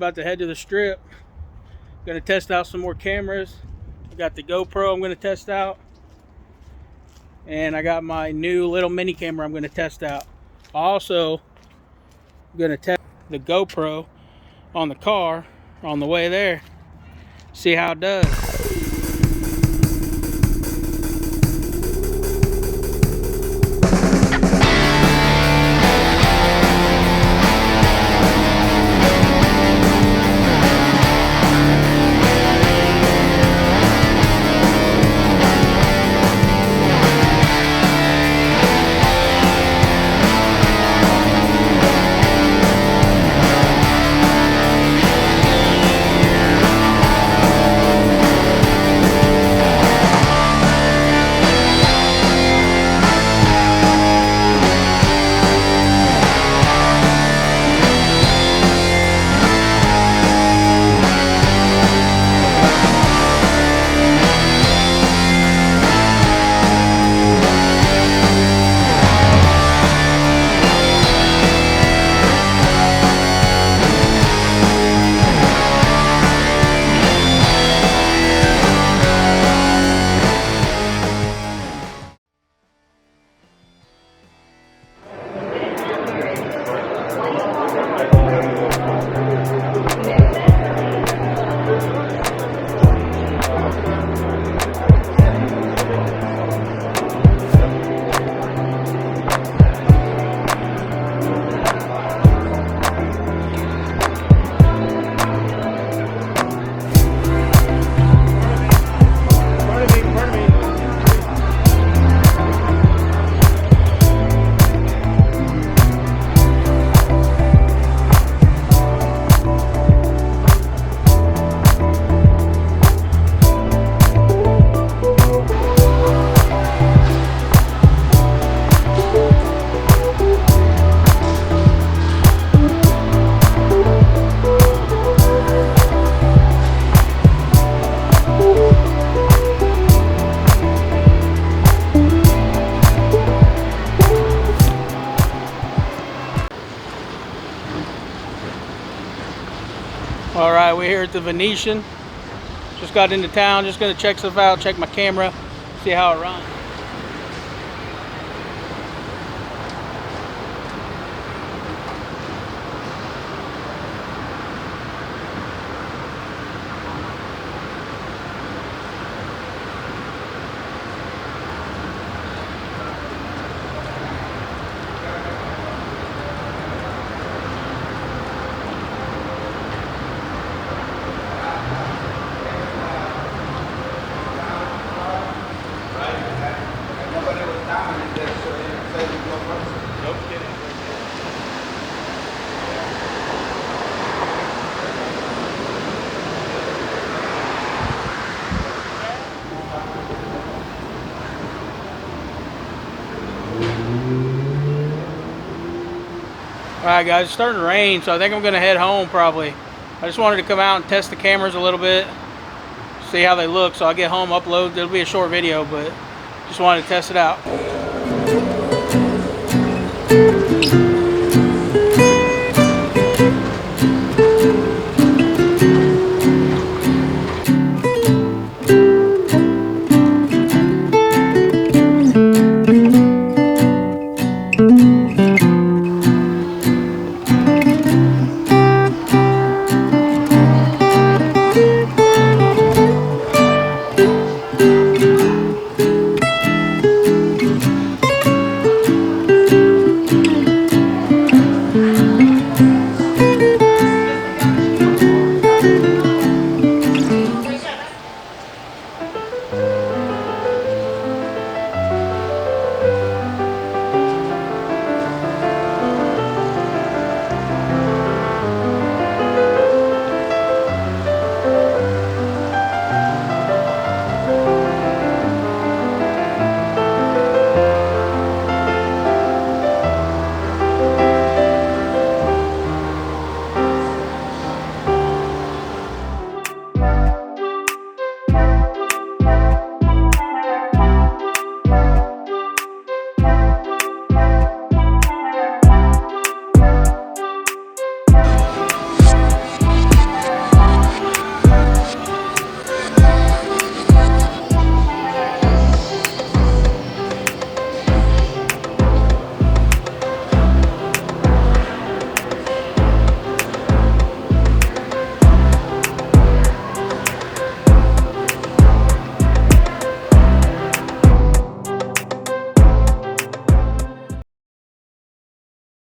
about to head to the strip. Gonna test out some more cameras. I got the GoPro I'm gonna test out. And I got my new little mini camera I'm gonna test out. Also, I'm gonna test the GoPro on the car on the way there. See how it does. Alright, we're here at the Venetian. Just got into town, just gonna check stuff out, check my camera, see how it runs. Alright guys, it's starting to rain, so I think I'm going to head home probably. I just wanted to come out and test the cameras a little bit, see how they look, so I'll get home, upload. It'll be a short video, but just wanted to test it out.